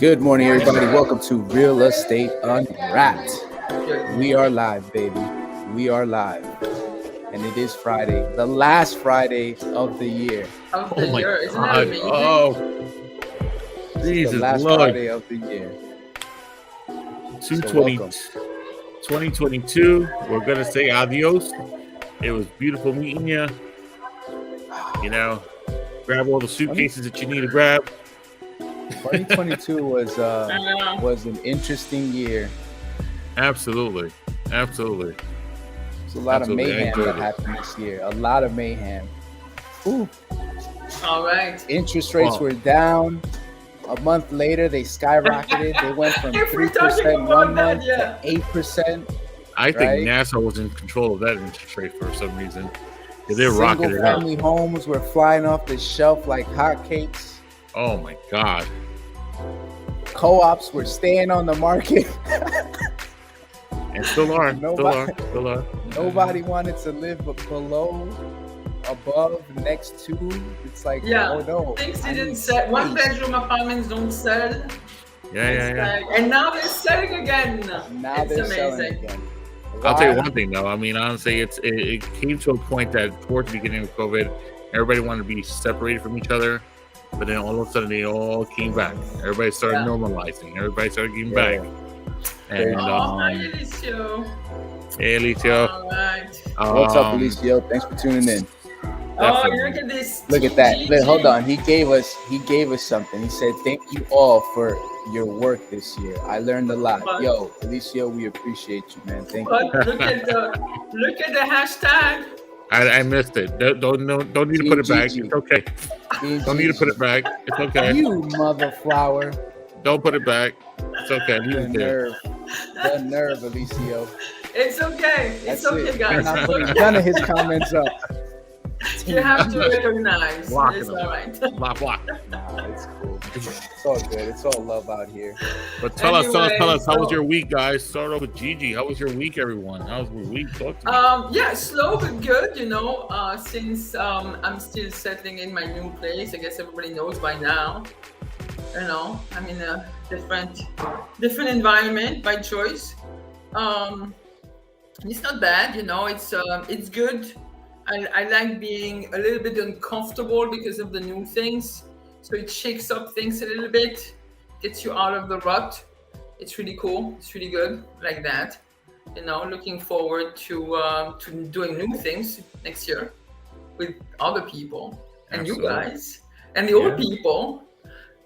Good morning, everybody. Welcome to Real Estate Unwrapped. We are live, baby. We are live. And it is Friday, the last Friday of the year. Of Oh the my year. Isn't that God. amazing? Oh, This is the Jesus last Lord. Friday of the year. 220, welcome. 2022. We're going to say adios. It was beautiful meeting you. You know, grab all the suitcases that you need to grab. 2022 was an interesting year. Absolutely. Absolutely. There's a lot Absolutely. of mayhem that happened this year. A lot of mayhem. Ooh. All right. Interest rates were down. A month later, they skyrocketed. They went from 3% 1 month to 8%. I think NASA was in control of that interest rate for some reason. They're rocking it up. Single-family homes were flying off the shelf like hotcakes. Oh my God. Co-ops were staying on the market. And still are. Still are. Nobody wanted to live below, above, next to. It's like, oh no. Things didn't sell. One bedroom apartments don't sell. Yeah. And now they're selling again. Now it's they're amazing. selling again. I'll tell you one thing though. I mean, honestly, it came to a point that towards the beginning of COVID, everybody wanted to be separated from each other, but then all of a sudden they all came back. Everybody started normalizing. Everybody started getting back. And hi, Alicio. Hey, Alicio. All right. What's up, Alicio? Thanks for tuning in. Oh, look at this. Look at that. Hold on. He gave us something. He said, "Thank you all for your work this year. I learned a lot." Yo, Alicio, we appreciate you, man. Thank you. Look at the hashtag. I missed it. Don't need to put it back. It's okay. Don't need to put it back. It's okay. You mother flower. Don't put it back. It's okay. The nerve, Alicio. It's okay. It's okay, guys. I'm not putting none of his comments up. You have to recognize. It's all right. Block. Nah, it's cool. It's all good. It's all love out here. But tell us. How was your week, guys? Start off with Gigi. How was your week, everyone? How was your week? Talk to me. Yeah, slow but good. Since I'm still settling in my new place. I guess everybody knows by now. I'm in a different environment by choice. It's not bad. It's good. I like being a little bit uncomfortable because of the new things. So it shakes up things a little bit, gets you out of the rut. It's really cool. It's really good like that. Looking forward to doing new things next year with other people and you guys and the old people.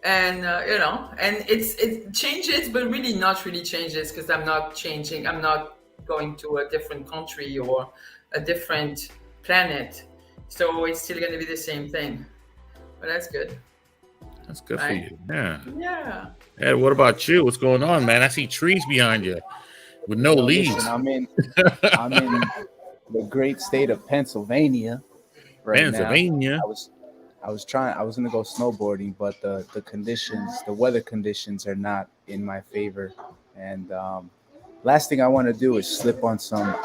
And, and it changes, but really not really changes because I'm not changing. I'm not going to a different country or a different planet, so it's still going to be the same thing, but that's good. That's good for you. Yeah. Ed, what about you? What's going on, man? I see trees behind you with no leaves. Listen, I'm in the great state of Pennsylvania right now. I was gonna go snowboarding, but the weather conditions are not in my favor, and last thing I want to do is slip on some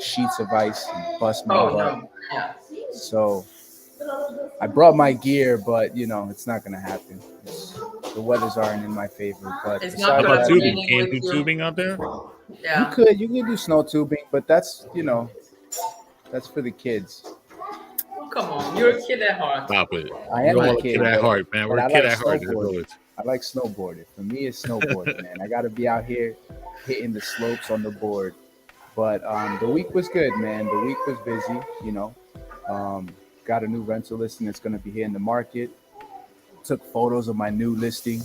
sheets of ice, and bust my butt. No. Yeah. So I brought my gear, but it's not gonna happen. The weathers aren't in my favor. But it's not about tubing. Can't do tubing out there. Yeah. You could do snow tubing, but that's that's for the kids. Come on, you're a kid at heart. Stop it. I am a kid at heart, man. We're a kid at heart. I like snowboarding. For me, it's snowboarding, man. I got to be out here hitting the slopes on the board. But the week was good, man. The week was busy, Got a new rental listing that's going to be hitting the market. Took photos of my new listing.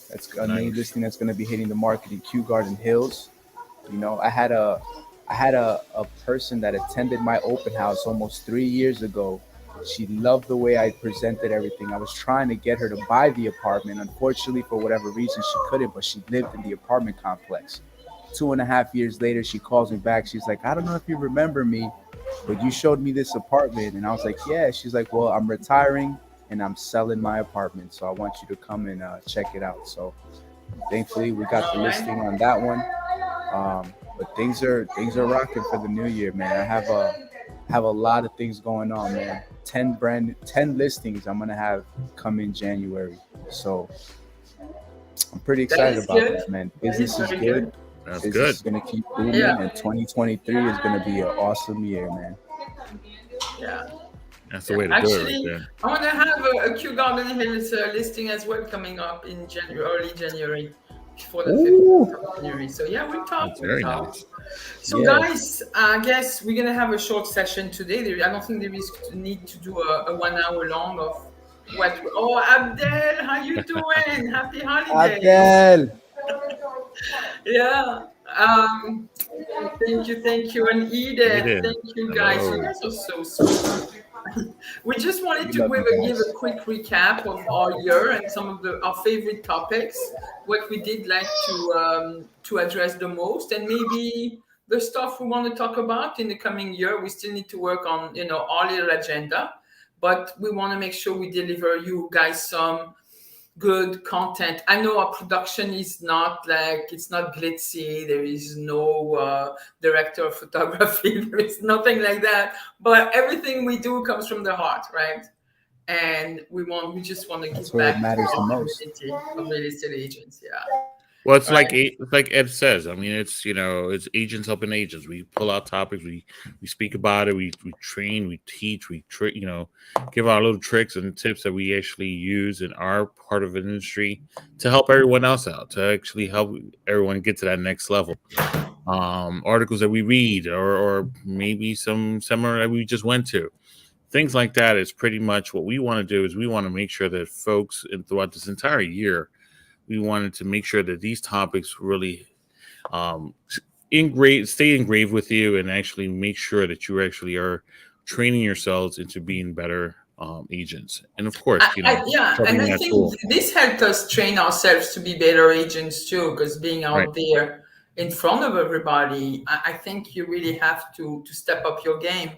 That's a new listing that's going to be hitting the market in Kew Garden Hills. I had a person that attended my open house almost 3 years ago. She loved the way I presented everything. I was trying to get her to buy the apartment. Unfortunately, for whatever reason, she couldn't, but she lived in the apartment complex. 2.5 years later, she calls me back. She's like, "I don't know if you remember me, but you showed me this apartment." And I was like, "Yeah." She's like, "Well, I'm retiring and I'm selling my apartment, so I want you to come and check it out." So thankfully, we got the listing on that one. But things are rocking for the new year, man. I have a lot of things going on, man. 10 listings I'm gonna have come in January. So I'm pretty That excited is about good. that, man. That is Business is very good. good. That's Business good. is gonna keep booming, Yeah, and 2023 is gonna be an awesome year, man. yeah, That's the yeah. way to do it right Actually, there. I want to have a Kew Garden Hills listing as well coming up in January, early January, before the 15th Ooh, of January. So yeah, we'll talk. That's We'll very talk. nice. So yes. guys, I guess we're gonna have a short session today. I don't think there is need to do a 1 hour long of what. Oh, Abdel, how you doing? Happy holidays. Abdel. Yeah. Thank you, and Edith. Eden, Thank you, guys. You hello. guys are so sweet. We just wanted We to love you give guys. a quick recap of our year and some of our favorite topics, what we did like to address the most, and maybe the stuff we want to talk about in the coming year. We still need to work on our little agenda, but we want to make sure we deliver you guys some good content. I know our production is not like it's not glitzy. There is no director of photography. There is nothing like that. But everything we do comes from the heart, right? And we just want to That's give where it back to matters the our most. community of real estate agents. Yeah, Well, it's right. like Ed says. I mean, it's it's agents helping agents. We pull out topics, we speak about it, we train, we teach, give our little tricks and tips that we actually use in our part of the industry to help everyone else out, to actually help everyone get to that next level. Articles that we read, or maybe some seminar that we just went to, things like that is pretty much what we want to do. Is we want to make sure that folks throughout this entire year, we wanted to make sure that these topics really um, stay engraved with you, and actually make sure that you actually are training yourselves into being better agents. And of course, Yeah, and sharpening I that think tool. this helped us train ourselves to be better agents too, because being Right. out there in front of everybody, I think you really have to step up your game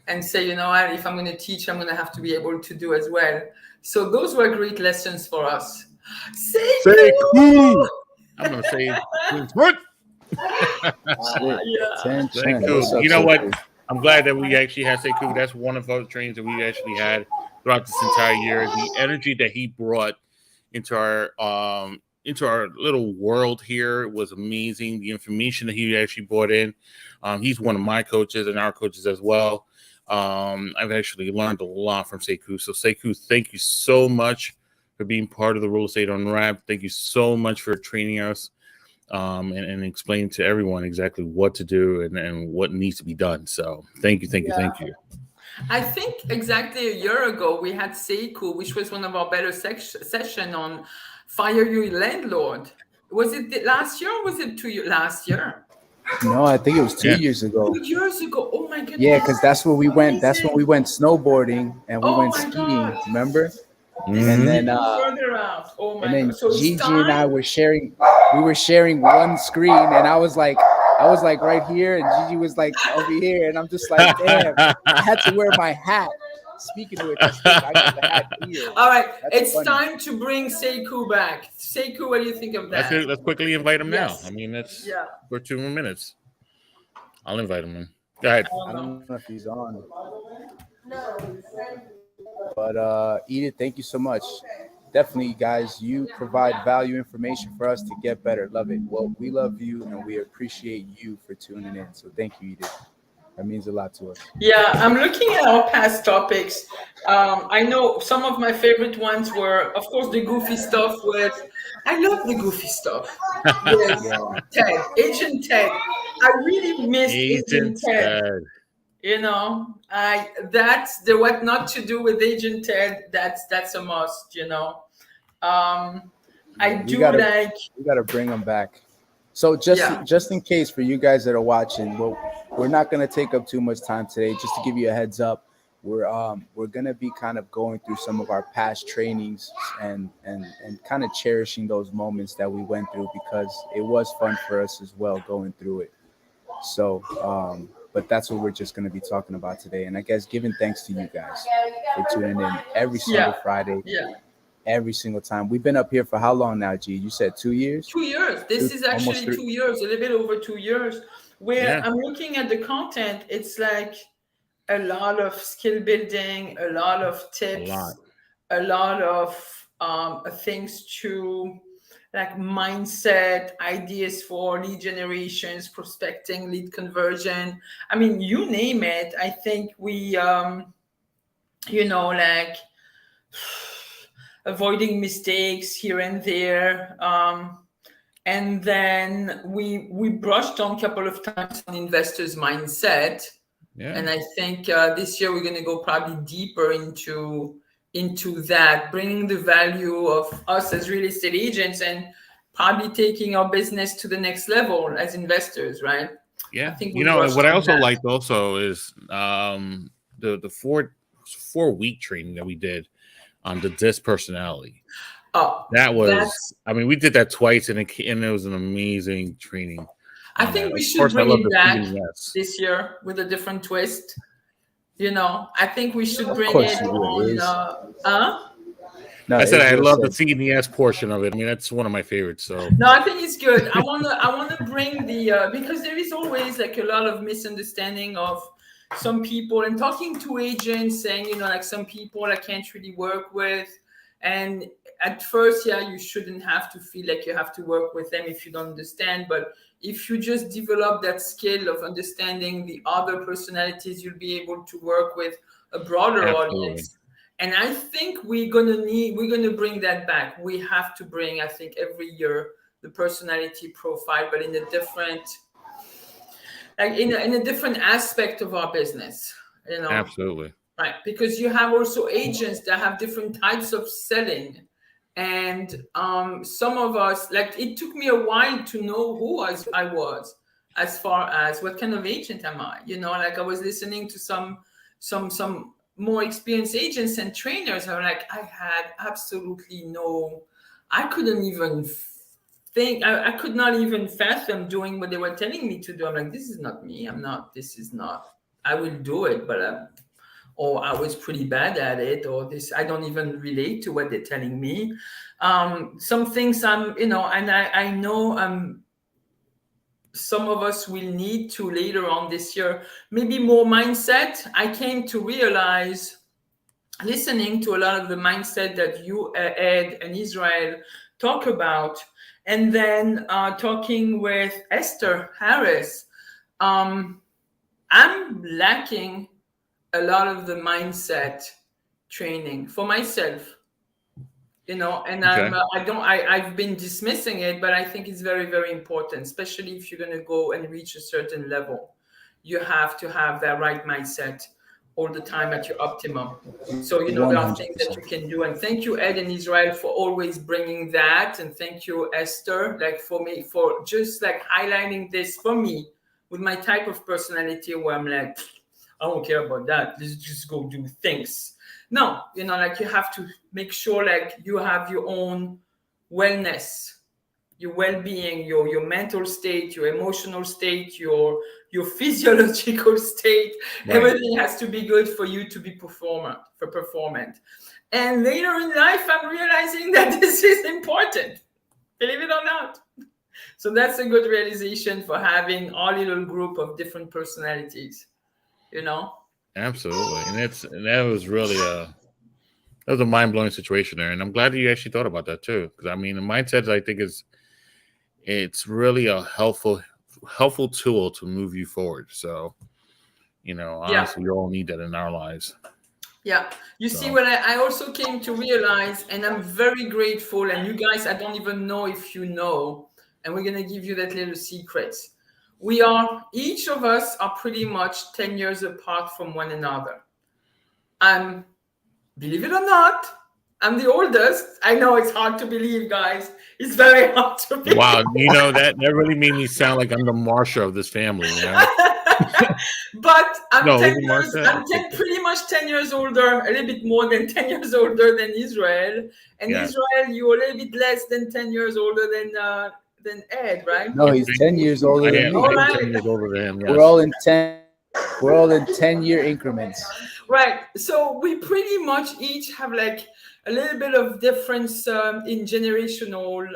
and say, you know what, if I'm going to teach, I'm going to have to be able to do as well. So those were great lessons for us. Say Say cool! cool. I'm gonna say what? That's it. Yeah. Say 10-10. cool. What's up, You know what? Sekou? I'm glad that we actually had Say cool. That's one of those trainings that we actually had throughout this entire year. The energy that he brought into our little world here was amazing. The information that he actually brought in. He's one of my coaches and our coaches as well. I've actually learned a lot from Sekou. So Sekou, thank you so much for being part of the Real Estate Unwrapped. Thank you so much for training us and explaining to everyone exactly what to do and what needs to be done. So thank you, thank you, thank you. I think exactly a year ago we had Seiko, which was one of our better session on fire your landlord. Was it last year or was it 2 years last year? No, I think it was two Yeah. years ago. 2 years ago. Oh my Yeah, goodness. because that's where we went. That's when we went snowboarding and we Oh went my skiing. God. Remember? This And is Mm-hmm. then even further out. Oh and my God. then So it's Gigi and I time. were sharing. We were sharing one screen, and I was like right here, and Gigi was like over here, and I'm just like, damn. I had to wear my hat. Speaking of which, I got the hat here. All right. That's It's funny. time to bring Seiko back. Seiko, what do you think of Let's that? let's quickly invite him now. I Yes. mean, that's Yeah. for 2 more minutes. I'll invite him in. Go ahead. I don't I know. don't know if he's on, but Edith, thank you so much. Definitely, guys, you provide value information for us to get better. Love it. Well, we love you and we appreciate you for tuning in. So thank you, Edith. That means a lot to us. Yeah, I'm looking at our past topics. I know some of my favorite ones were, of course, the goofy stuff with. I love the goofy stuff with Yeah. Ted, Agent Ted. I really missed Agent Agent Ted. Ted. I that's the what not to do with Agent Ted. That's a must. I Yeah, do like. we gotta bring them back. So Yeah, just in case for you guys that are watching, well, we're not gonna take up too much time today. Just to give you a heads up, we're gonna be kind of going through some of our past trainings and kind of cherishing those moments that we went through because it was fun for us as well going through it. So but that's what we're just gonna be talking about today. And I guess giving thanks to you guys for tuning in every single yeah, Friday, yeah. every single time. We've been up here for how long now, G? You said 2 years? 2 years. This is Almost actually three. 2 years, a little bit over 2 years. Where Yeah, I'm looking at the content, it's like a lot of skill building, a lot of a lot. tips, a lot of things to like mindset, ideas for lead generations, prospecting, lead conversion. I mean, you name it. I think we, like avoiding mistakes here and there. And then we brushed on a couple of times on investors' mindset. Yeah. And I think this year we're going to go probably deeper into that, bringing the value of us as real estate agents and probably taking our business to the next level as investors, right? I Yeah. think You we know, and brushed what I on also that. liked also is the 4 week training that we did on the disc personality. Oh, That was, that's. I mean, we did that twice, and it was an amazing training I on that. think we Of should course, I bring love it the back CNES. this year with a different twist. I think we should Of bring course it you will, on. Is. Huh? No, I said I Israel love the said. CNES portion of it. I mean, that's one of my favorites. So No, I think it's good. I wanna bring the because there is always like a lot of misunderstanding of some people and talking to agents saying, like some people I can't really work with. And at first, yeah, you shouldn't have to feel like you have to work with them if you don't understand. But if you just develop that skill of understanding the other personalities, you'll be able to work with a broader absolutely, audience. And I think we're gonna bring that back. We have to bring, I think, every year the personality profile, but in a different, like in a different aspect of our business, absolutely, right? Because you have also agents that have different types of selling. And some of us, like it took me a while to know who I was, as far as what kind of agent am I. Like I was listening to some more experienced agents and trainers. I'm like, I had absolutely no, I couldn't even think, I could not even fathom doing what they were telling me to do. I'm like, this is not me. This is not, I will do it, but or I was pretty bad at it, or this, I don't even relate to what they're telling me. Some things and I know some of us will need to later on this year, maybe more mindset. I came to realize, listening to a lot of the mindset that you, Ed, and Israel talk about, and then talking with Esther Harris, I'm lacking a lot of the mindset training for myself, and okay, I've been dismissing it, but I think it's very, very important, especially if you're going to go and reach a certain level. You have to have that right mindset all the time at your optimum. So, One there are hundred things that percent. you can do. And thank you, Ed and Israel, for always bringing that. And thank you, Esther, like for me, for just like highlighting this for me with my type of personality where I'm like, I don't care about that. Let's just go do things. No, like you have to make sure like you have your own wellness, your well-being, your mental state, your emotional state, your physiological state. right, Everything has to be good for you to be performant. And later in life, I'm realizing that this is important, believe it or not. So that's a good realization for having our little group of different personalities, you know? absolutely, and that was really that was a mind blowing situation there, and I'm glad that you actually thought about that too, because I mean, the mindset I think it's really a helpful tool to move you forward. So Yeah. honestly, we all need that in our lives. Yeah. You see, So what I also came to realize, and I'm very grateful, and you guys, I don't even know if you know, and we're going to give you that little secret. Each of us are pretty much 10 years apart from one another. I'm, believe it or not, I'm the oldest. I know it's hard to believe, guys. It's very hard to believe. wow, that really made me sound like I'm the Marsha of this family. But I'm No, 10 is it years, Marsha? I'm 10, pretty much 10 years older, a little bit more than 10 years older than Israel. And Yeah. Israel, you're a little bit less than 10 years older than Ed, right? No, he's 10 years older than All me. I am 10 right. years older than him. We're Yes. all in 10-year increments. Right. So we pretty much each have like a little bit of difference in generational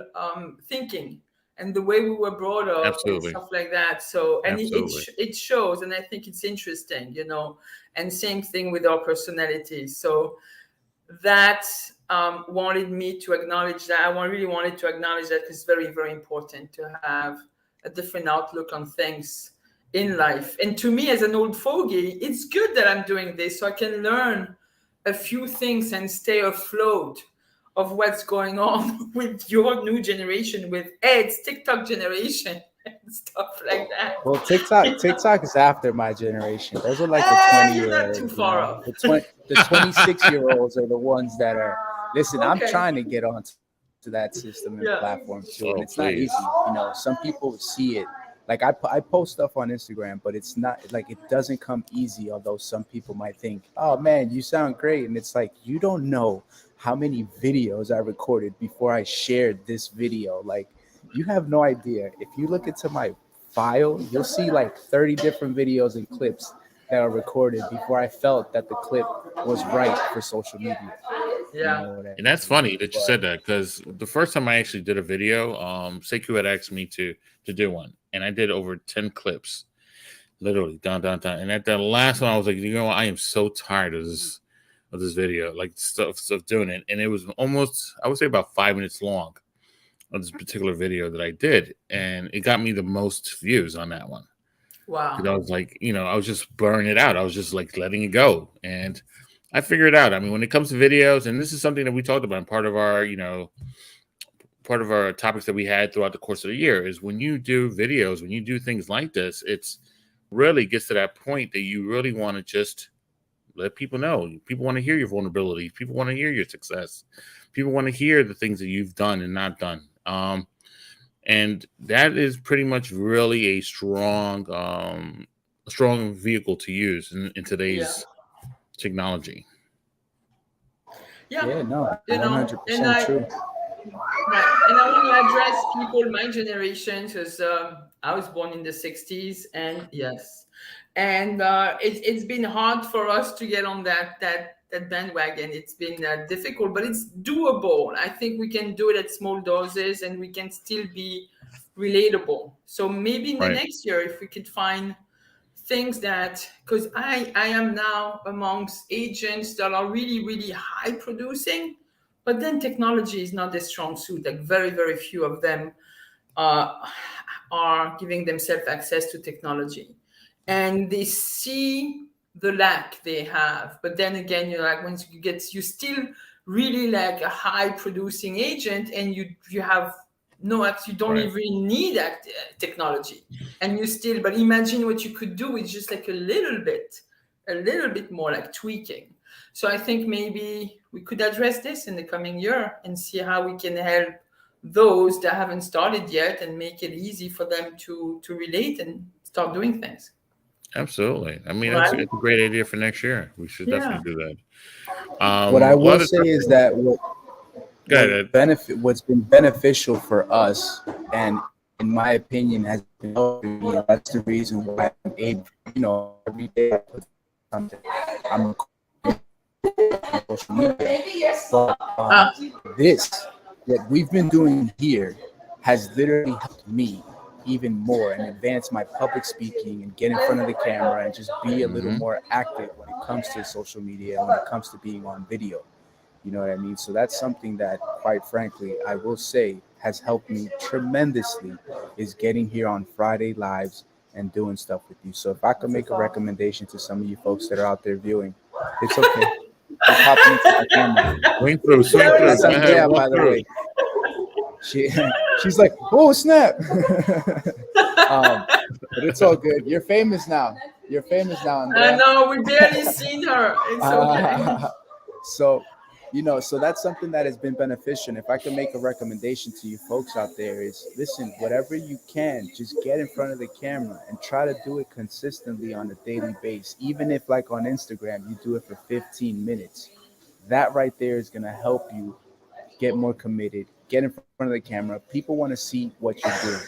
thinking and the way we were brought up and Absolutely. stuff like that. So, and Absolutely. it shows, and I think it's interesting, and same thing with our personalities. So that wanted me to acknowledge that. Really wanted to acknowledge that it's very, very important to have a different outlook on things in life. And to me, as an old fogey, it's good that I'm doing this so I can learn a few things and stay afloat of what's going on with your new generation, with Ed's TikTok generation and stuff like that. Well, TikTok is after my generation. Those are like the You're not too 20-year-olds, you far know. off. The 26-year-olds are the ones that are. Listen, I'm Okay. trying to get onto that system and Yeah. platform too, and Oh, it's not please. easy. You know, some people see it. Like I post stuff on Instagram, but it's not like it doesn't come easy. Although some people might think, "Oh man, you sound great," and it's like you don't know how many videos I recorded before I shared this video. Like you have no idea. If you look into my file, you'll see like 30 different videos and clips that are recorded before I felt that the clip was right for social media. You Yeah. know what I And that's mean? funny that you But said that because the first time I actually did a video, Sekou had asked me to do one, and I did over 10 clips, literally done, done, done. And at the last one, I was like, you know what? I am so tired of this video, like stuff doing it. And it was almost, I would say, about 5 minutes long of this particular video that I did, and it got me the most views on that one. Because I Wow. was like, I was just burning it out. I was just like letting it go. And I figured it out. I mean, when it comes to videos, and this is something that we talked about in part of our topics that we had throughout the course of the year is when you do videos, when you do things like this, it's really gets to that point that you really want to just let people know. People want to hear your vulnerability. People want to hear your success. People want to hear the things that you've done and not done. And that is pretty much really a strong vehicle to use in Yeah. today's technology. Yeah. yeah, no, You know, and 100% true. right. And I want to address people my generation because I was born in the 60s, and yes, and it's been hard for us to get on that bandwagon. It's been difficult, but it's doable. I think we can do it at small doses, and we can still be relatable. So maybe in the Right. next year, if we could find things that, because I am now amongst agents that are really, really high producing, but then technology is not a strong suit. Like very, very few of them uh, are giving themselves access to technology, and they see the lack they have. But then again, you're like, once you still really like a high producing agent, and you have no act, you don't Right. even need that technology, and you still. But imagine what you could do with just like a little bit more like tweaking. So I think maybe we could address this in the coming year and see how we can help those that haven't started yet and make it easy for them to relate and start doing things. Absolutely. I mean, Right? it's a great idea for next year. We should Yeah. definitely do that. What I What will other say is that Go ahead. what's been beneficial for us, and in my opinion, has been helping me. That's the reason why I'm able, every day I put something. I'm recording on social media. But this that we've been doing here has literally helped me even more and advance my public speaking and get in front of the camera and just be a little Mhm. more active when it comes to social media and when it comes to being on video. You know what I mean? So that's something that, quite frankly, I will say has helped me tremendously is getting here on Friday lives and doing stuff with you. So if I could make a recommendation to some of you folks that are out there viewing, it's okay. We're popping into the camera. Swing through. That's Go ahead, Andrea, walk by the through. way. She's like, oh snap. But it's all good. You're famous now. You're famous now, Andrea. No, we barely seen her. It's okay. So, so that's something that has been beneficial. And if I can make a recommendation to you folks out there is listen, whatever you can, just get in front of the camera and try to do it consistently on a daily basis. Even if like on Instagram, you do it for 15 minutes, that right there is going to help you get more committed, get in front of the camera. People want to see what you're doing.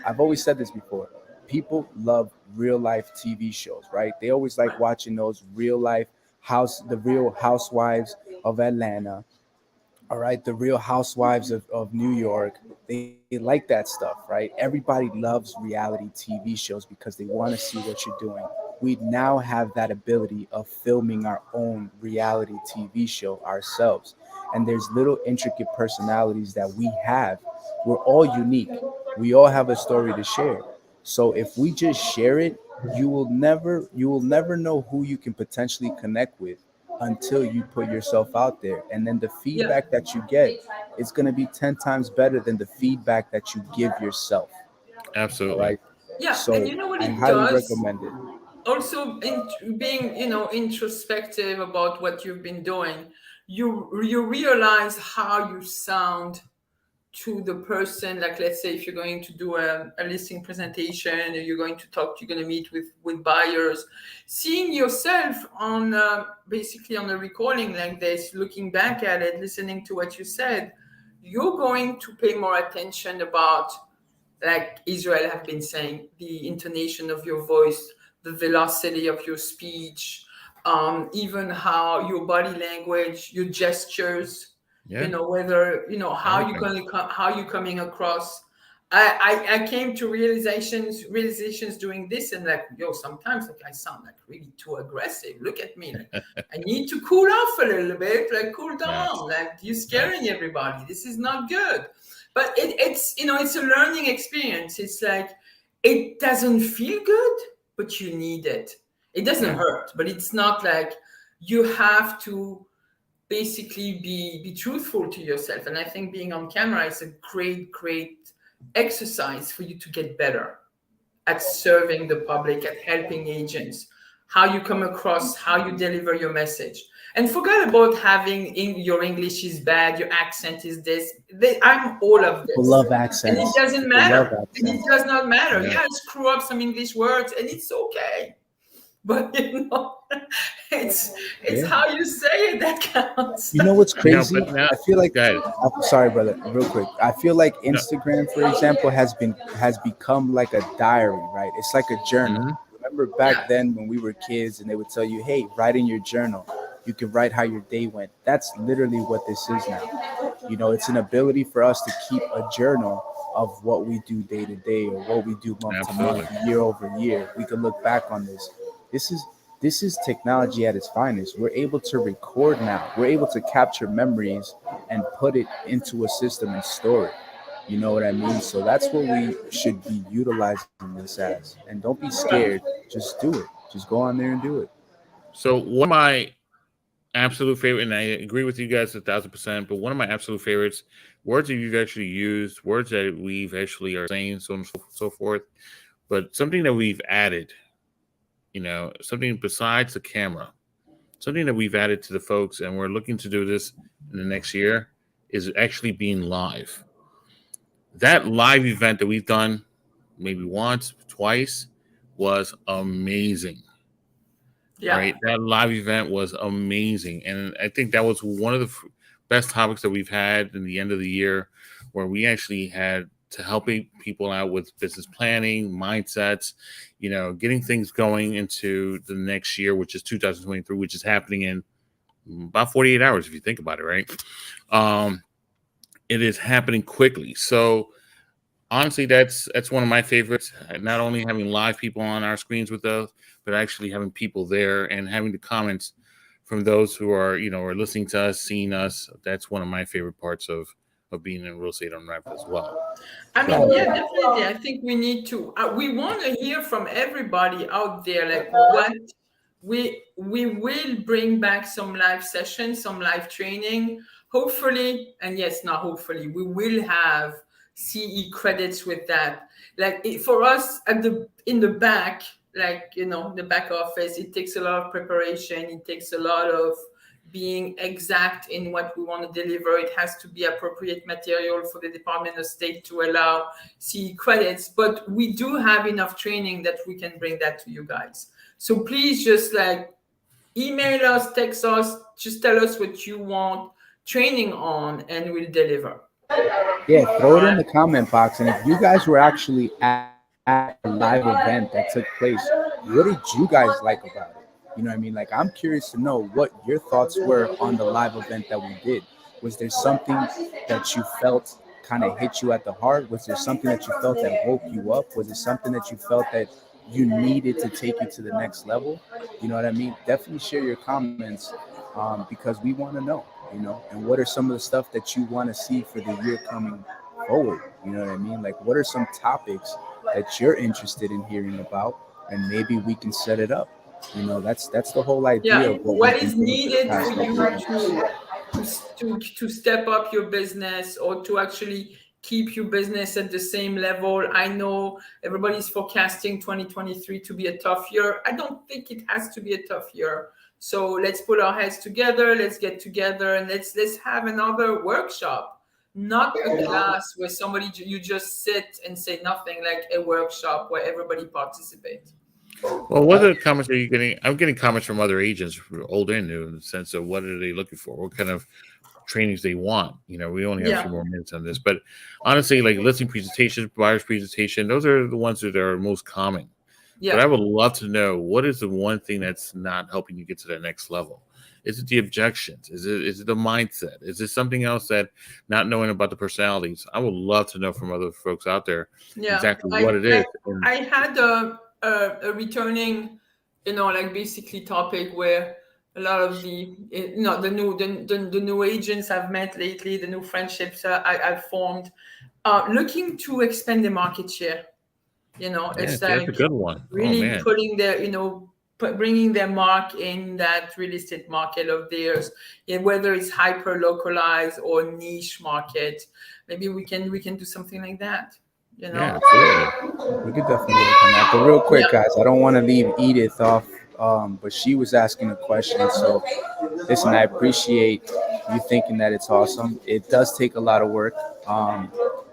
I've always said this before. People love real life TV shows, right? They always like watching those real life the real housewives of Atlanta, all right, the real housewives of New York. They like that stuff, right? Everybody loves reality TV shows because they want to see what you're doing. We now have that ability of filming our own reality TV show ourselves. and there's little intricate personalities that we have. We're all unique. We all have a story to share. So if we just share it, you will never know who you can potentially connect with until you put yourself out there. And then the Yeah. feedback that you get is going to be 10 times better than the feedback that you give yourself. All Absolutely. right. Yeah, and So you know what I it highly does? recommend it. Also, in being, introspective about what you've been doing, you realize how you sound to the person. Like, let's say if you're going to do a listing presentation, or you're going to meet with buyers, seeing yourself on basically on a recording like this, looking back at it, listening to what you said, you're going to pay more attention about, like Israel have been saying, the intonation of your voice, the velocity of your speech, even how your body language, your gestures, Yeah. whether how you Everything. going how you coming across. I came to realizations doing this, and like, yo, sometimes like I sound like really too aggressive. Look at me, like I need to cool off a little bit, like cool Yes. down, like you're Yes. scaring everybody. This is not good. But it's a learning experience. It's like it doesn't feel good, but you need it. It doesn't Yeah. hurt, but it's not like you have to basically be truthful to yourself. And I think being on camera is a great exercise for you to get better at serving the public, at helping agents, how you come across, how you deliver your message. And forget about having your English is bad, your accent is this. I'm all of People this. love And it accents. doesn't People love matter. And it accents. does not matter. Yeah. Yeah, I screw up some English words and it's okay. But it's Yeah. how you say it that counts. You know what's No, crazy? but now, I feel like guys, I'm sorry, brother, real quick. I feel like no. Instagram, for example, has become like a diary, right? It's like a journal. Mhm. Remember Yeah. back then when we were kids and they would tell you, hey, write in your journal. You can write how your day went. That's literally what this is now. It's an ability for us to keep a journal of what we do day to day or what we do month to month, Absolutely. year over year. We can look back on this. This is this is technology at its finest. We're able to record now. We're able to capture memories and put it into a system and store it. You know what I mean? So that's what we should be utilizing this as. And don't be scared. Just do it. Just go on there and do it. So one of my absolute favorite, and I agree with you guys 1,000%, but one of my absolute favorites, words that you've actually used, words that we've actually are saying, so on and so forth, but something that we've added, something besides the camera, something that we've added to the folks, and we're looking to do this in the next year, is actually being live. That live event that we've done maybe once, twice, was amazing. Yeah. Right, that live event was amazing, and I think that was one of the best topics that we've had in the end of the year, where we actually had to help people out with business planning, mindsets, getting things going into the next year, which is 2023, which is happening in about 48 hours if you think about it, right? Um, it is happening quickly, so honestly, that's one of my favorites. Not only having live people on our screens with us, but actually having people there and having the comments from those who are listening to us, seeing us. That's one of my favorite parts of being in Real Estate Unwrapped as well. I mean, So yeah, definitely. I think we need to. We want to hear from everybody out there, like what we will bring back some live sessions, some live training. Hopefully, and yes, not hopefully, we will have CE credits with that. Like for us at the in the back, like the back office, it takes a lot of preparation. It takes a lot of being exact in what we want to deliver. It has to be appropriate material for the Department of State to allow CE credits. But we do have enough training that we can bring that to you guys. So please just like email us, text us, just tell us what you want training on, and we'll deliver. Yeah, All throw it in right. the comment box. And if you guys were actually at the live event that took place, what did you guys like about it? You know what I mean? Like, I'm curious to know what your thoughts were on the live event that we did. Was there something that you felt kind of hit you at the heart? Was there something that you felt that woke you up? Was it something that you felt that you needed to take you to the next level? You know what I mean? Definitely share your comments because we want to know. you know, and what are some of the stuff that you want to see for the year coming forward? You know what I mean? Like, what are some topics that you're interested in hearing about, and maybe we can set it up. You know, that's the whole idea Yeah, of what what we've been is doing for the needed for past couple of you years. to step up your business or to actually keep your business at the same level. I know everybody's forecasting 2023 to be a tough year. I don't think it has to be a tough year. So let's put our heads together, let's get together, and let's have another workshop, not a class where somebody you just sit and say nothing, like a workshop where everybody participates. Well, what are the comments are you getting? I'm getting comments from other agents, old and new, in the sense of what are they looking for? What kind of trainings they want? You know, we only have a few Yeah, more minutes on this, but honestly, like listing presentations, buyer's presentation, those are the ones that are most common. But I yeah, would love to know, what is the one thing that's not helping you get to that next level? Is it the objections? Is it the mindset? Is it something else that not knowing about the personalities? I would love to know from other folks out there yeah. exactly what it is. And I had a returning, like basically topic where a lot of the new agents I've met lately, the new friendships I've formed, looking to expand the market share. yeah, It's that's a like good one. Oh really man. putting their, bringing their mark in that real estate market of theirs, whether it's hyper localized or niche market. Maybe we can do something like that. You Yeah, know? absolutely. We could definitely work on that. But real quick, Yeah, guys, I don't want to leave Edith off. But she was asking a question. So listen, I appreciate you thinking that it's awesome. It does take a lot of work.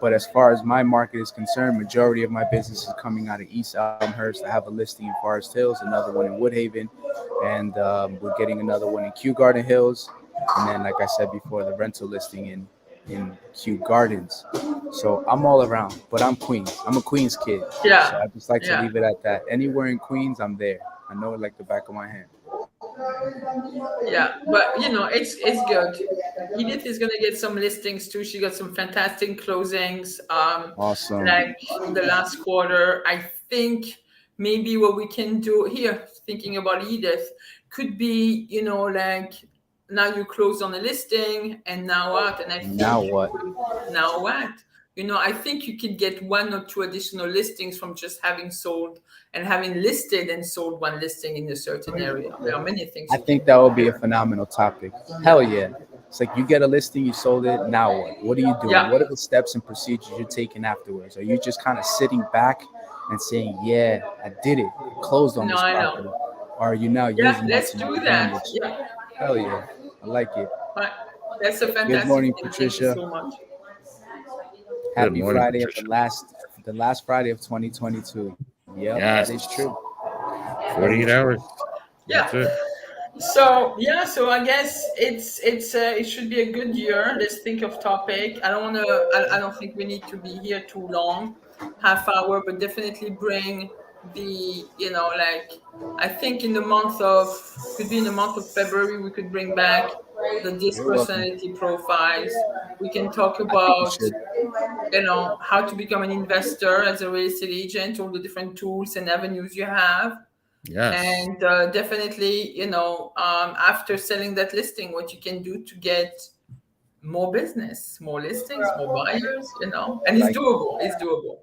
But as far as my market is concerned, majority of my business is coming out of East Elmhurst. I have a listing in Forest Hills, another one in Woodhaven, and we're getting another one in Kew Garden Hills. And then, like I said before, the rental listing in Kew Gardens. So I'm all around, but I'm Queens. I'm a Queens kid. So yeah, I just like to yeah, leave it at that. Anywhere in Queens, I'm there. I know it like the back of my hand. yeah. But it's good. Edith is gonna get some listings too. She got some fantastic closings. Awesome. Like in the last quarter, I think maybe what we can do here, thinking about Edith, could be, like now you close on a listing and now what? And I Now think what? now what? I think you can get one or two additional listings from just having sold and having listed and sold one listing in a certain area. There are many things I you can think that do would be a there. phenomenal topic. Hell yeah. It's like you get a listing, you sold it. Now what? What are you doing? Yeah. What are the steps and procedures you're taking afterwards? Are you just kind of sitting back and saying, "Yeah, I did it, I closed on No, this I know. property"? Or are you now Yeah, using that let's to your do that. advantage? Yeah. Hell yeah, I like it. Right. That's a Good fantastic morning, thing. Thank you Patricia. so much. Good Happy morning, Friday of Patricia. the last Friday of 2022. Yep, that Yes, is true. Very 48 true. hours. Yeah. That's it. So I guess it should be a good year. Let's think of topic. I don't think we need to be here too long, half hour, but definitely bring the, like, I think in the month of could be in the month of February we could bring back the disc You're welcome. personality profiles. We can talk I think we about, should. how to become an investor as a real estate agent, all the different tools and avenues you have. Yes. And definitely, after selling that listing, what you can do to get more business, more listings, more buyers, I and it's like it. doable. It's doable.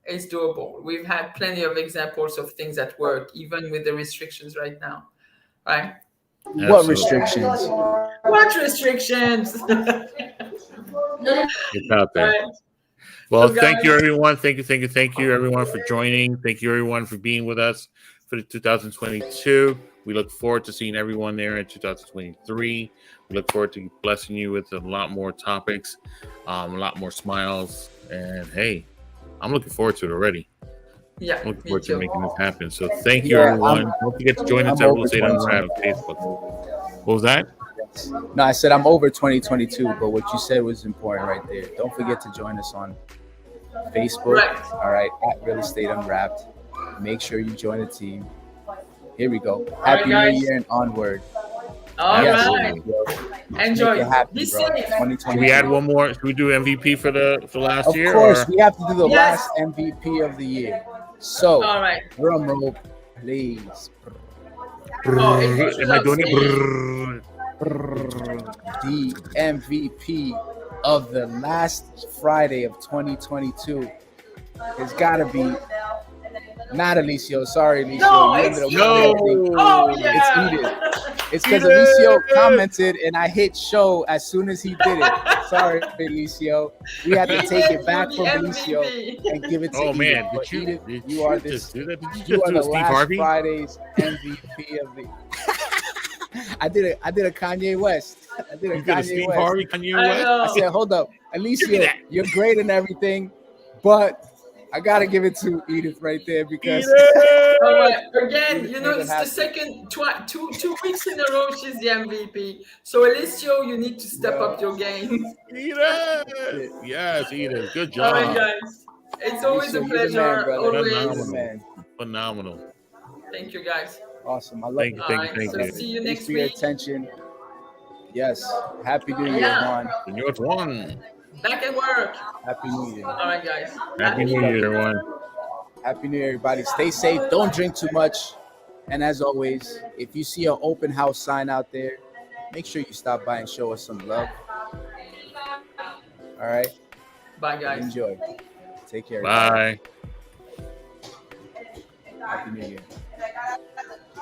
It's doable. We've had plenty of examples of things that work, even with the restrictions right now, right? What Absolutely. restrictions? What restrictions? It's out there. Right. Well, So, thank you, guys, everyone. Thank you, everyone, for joining. Thank you, everyone, for being with us for the 2022. We look forward to seeing everyone there in 2023. We look forward to blessing you with a lot more topics, a lot more smiles. And hey, I'm looking forward to it already. yeah, I'm looking me forward to too. making this happen. So thank you, Yeah, everyone. Don't forget to join us I'm at Real over Estate Unwrapped 2022. on Facebook. What was that? No, I said I'm over 2022, but what you said was important right there. Don't forget to join us on Facebook. Right. All right, at Real Estate Unwrapped. Make sure you join the team. Here we go. All right, Happy New guys. Year and onward. All Yes, right. Absolutely. bro. Let's make Enjoy. it happen, Be bro. safe. Should 2022. we add one more? Should we do MVP for last Of year? course, Or we have to do the Yes. last MVP of the year. So, All right. drum roll, please. Oh, and you should am I not doing say it? The MVP of the last Friday of 2022 has got to be not Alicio. Sorry, Alicio. No, You it's ended up you. winning everything. Oh It's yeah. Edith. It's because Alicio commented and I hit show as soon as he did it. Sorry, Alicio. We had to take it Edith, back you're from the Alicio MVP. and give it to Oh Edith. man, But Edith, you did are you this. just do that? Did you You just are do the a Steve last Harvey? Friday's MVP of the. I did a Kanye West. I did a You did a Kanye Steve West. Harvey, Kanye I West? I know. said, hold up, Give me Alicio, that. you're great and everything, but I gotta give it to Edith right there because All right. Again, Edith you know, made it it's the happen. second, two weeks in a row she's the MVP. So, Alicio, you need to step up your game. Edith! Yes, Edith. Good All right, job. guys. It's always a Alicio, you're the man, pleasure. brother. You're the Always. man. Phenomenal. Thank you, guys. Awesome. I love Thank it. you, All thank you, right. thank So, you. see you Thanks next for your week. attention. Yes. Happy New Year, Yeah. Juan. Señor Juan. Back at work. Happy New Year. All right, guys. Happy New Year, everyone. Happy New Year, everybody. Stay safe. Don't drink too much. And as always, if you see an open house sign out there, make sure you stop by and show us some love. All right. Bye, guys. Enjoy. Take care. everybody. Bye. Happy New Year.